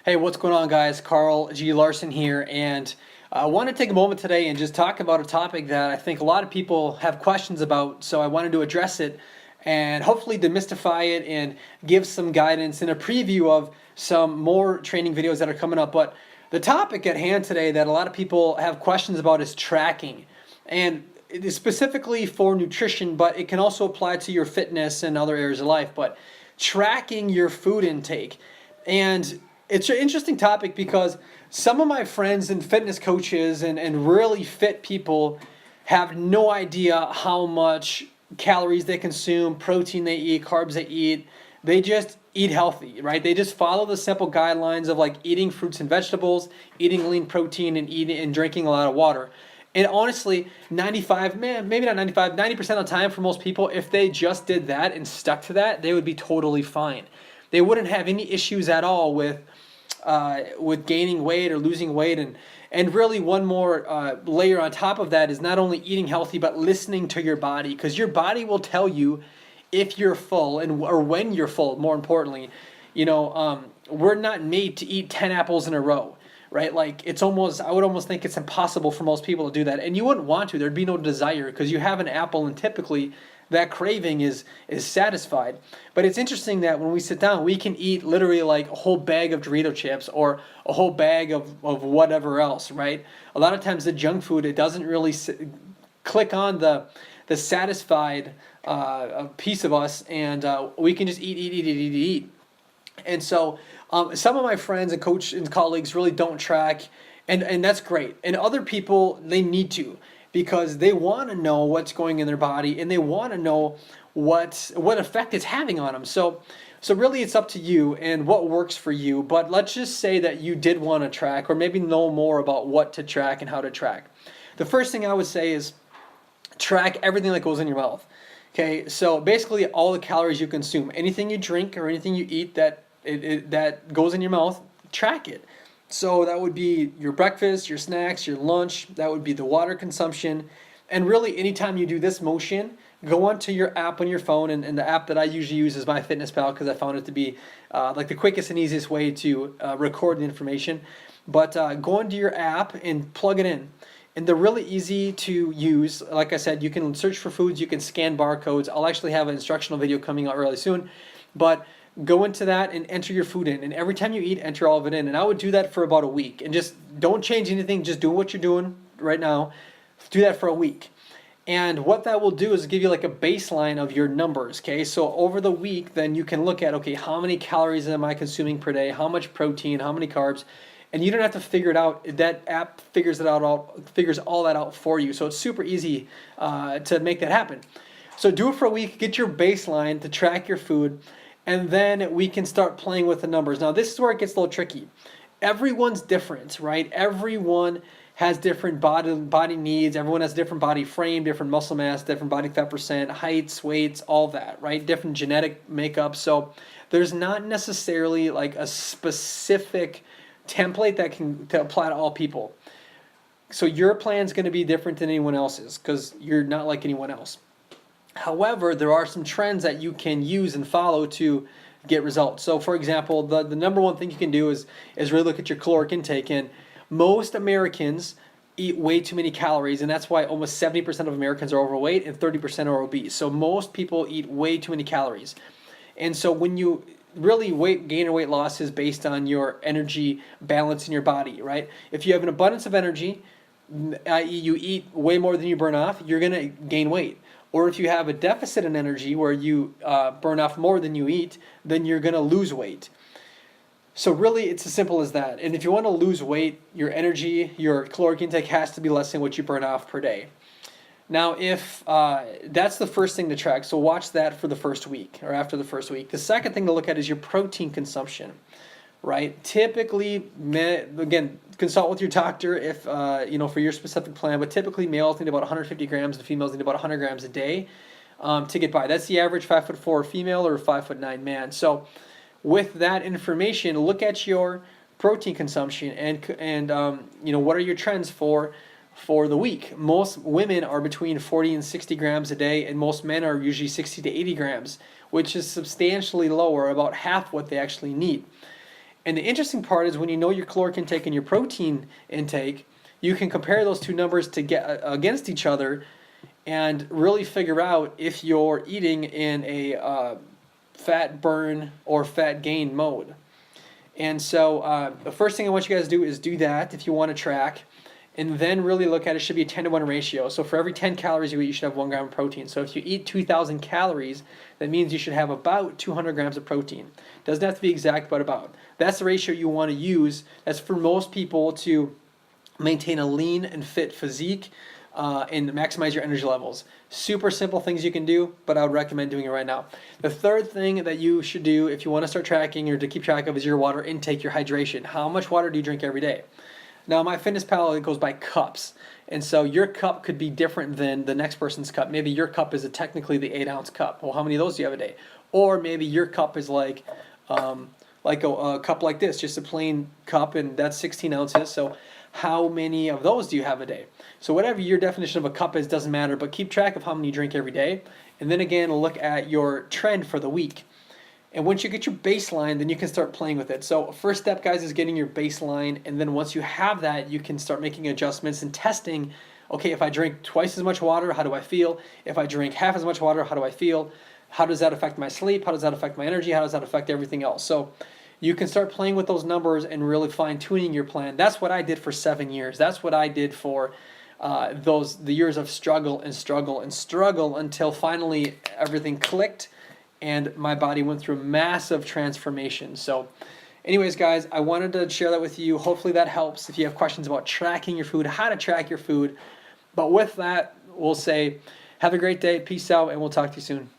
Hey, what's going on, guys? Carl G. Larson here, and I want to take a moment today and just talk about a topic that I think a lot of people have questions about, so I wanted to address it and hopefully demystify it and give some guidance and a preview of some more training videos that are coming up. But the topic at hand today that a lot of people have questions about is tracking. And it is specifically for nutrition, but it can also apply to your fitness and other areas of life. But tracking your food intake. And it's an interesting topic because some of my friends and fitness coaches and really fit people have no idea how much calories they consume, protein they eat, carbs they eat. They just eat healthy, right? They just follow the simple guidelines of like eating fruits and vegetables, eating lean protein, and eating and drinking a lot of water. And honestly, 95, man, maybe not 95, 90% of the time for most people, if they just did that and stuck to that, they would be totally fine. They wouldn't have any issues at all with gaining weight or losing weight. And really one more layer on top of that is not only eating healthy, but listening to your body, because your body will tell you if you're full or when you're full, more importantly. We're not made to eat 10 apples in a row. Right? Like I would almost think it's impossible for most people to do that. And you wouldn't want to, there'd be no desire because you have an apple and typically that craving is satisfied. But it's interesting that when we sit down, we can eat literally like a whole bag of Dorito chips or a whole bag of whatever else, right? A lot of times the junk food, it doesn't really click on the satisfied piece of us, and we can just eat. And so some of my friends and coach and colleagues really don't track, and that's great. And other people, they need to, because they want to know what's going in their body and they want to know what effect it's having on them. So really it's up to you and what works for you. But let's just say that you did want to track or maybe know more about what to track and how to track. The first thing I would say is track everything that goes in your mouth. Okay, so basically all the calories you consume, anything you drink or anything you eat that goes in your mouth, track it. So that would be your breakfast, your snacks, your lunch, that would be the water consumption. And really anytime you do this motion, go onto your app on your phone, and the app that I usually use is MyFitnessPal because I found it to be like the quickest and easiest way to record the information. But go into your app and plug it in. And they're really easy to use. Like I said, you can search for foods, you can scan barcodes. I'll actually have an instructional video coming out really soon. But go into that and enter your food in. And every time you eat, enter all of it in. And I would do that for about a week. And just don't change anything. Just do what you're doing right now. Do that for a week. And what that will do is give you like a baseline of your numbers, okay? So over the week, then you can look at, okay, how many calories am I consuming per day? How much protein? How many carbs? And you don't have to figure it out. That app figures all that out for you. So it's super easy to make that happen. So do it for a week. Get your baseline to track your food. And then we can start playing with the numbers. Now, this is where it gets a little tricky. Everyone's different, right? Everyone has different body needs. Everyone has different body frame, different muscle mass, different body fat percent, heights, weights, all that, right? Different genetic makeup. So there's not necessarily like a specific template that can apply to all people. So your plan is going to be different than anyone else's because you're not like anyone else. However, there are some trends that you can use and follow to get results. So for example, the number one thing you can do is really look at your caloric intake. And most Americans eat way too many calories, and that's why almost 70% of Americans are overweight and 30% are obese. So most people eat way too many calories. And so when you really weight gain or weight loss is based on your energy balance in your body, right? If you have an abundance of energy, i.e. you eat way more than you burn off, you're going to gain weight. Or if you have a deficit in energy where you burn off more than you eat, then you're going to lose weight. So really, it's as simple as that. And if you want to lose weight, your energy, your caloric intake has to be less than what you burn off per day. Now, if that's the first thing to track, so watch that for the first week or after the first week. The second thing to look at is your protein consumption, right? Typically, again, consult with your doctor if for your specific plan. But typically, males need about 150 grams and females need about 100 grams a day to get by. That's the average 5'4" female or 5'9" man. So, with that information, look at your protein consumption and what are your trends for the week. Most women are between 40 and 60 grams a day, and most men are usually 60 to 80 grams, which is substantially lower, about half what they actually need. And the interesting part is when you know your caloric intake and your protein intake, you can compare those two numbers to get against each other and really figure out if you're eating in a fat burn or fat gain mode. And so the first thing I want you guys to do is do that if you want to track, and then really look at it. Should be a 10-to-1 ratio. So for every 10 calories you eat, you should have 1 gram of protein. So if you eat 2,000 calories, that means you should have about 200 grams of protein. Doesn't have to be exact, but about. That's the ratio you want to use. That's for most people to maintain a lean and fit physique and maximize your energy levels. Super simple things you can do, but I would recommend doing it right now. The third thing that you should do if you want to start tracking or to keep track of is your water intake, your hydration. How much water do you drink every day? Now, MyFitnessPal, it goes by cups. And so your cup could be different than the next person's cup. Maybe your cup is technically the 8-ounce cup. Well, how many of those do you have a day? Or maybe your cup is like a cup like this, just a plain cup, and that's 16 ounces. So how many of those do you have a day? So whatever your definition of a cup is doesn't matter, but keep track of how many you drink every day. And then again, look at your trend for the week. And once you get your baseline, then you can start playing with it. So first step, guys, is getting your baseline. And then once you have that, you can start making adjustments and testing, okay, if I drink twice as much water, how do I feel? If I drink half as much water, how do I feel? How does that affect my sleep? How does that affect my energy? How does that affect everything else? So you can start playing with those numbers and really fine-tuning your plan. That's what I did for 7 years. That's what I did for the years of struggle and struggle and struggle until finally everything clicked and my body went through massive transformation. So anyways, guys, I wanted to share that with you. Hopefully that helps if you have questions about tracking your food, how to track your food. But with that, we'll say have a great day, peace out, and we'll talk to you soon.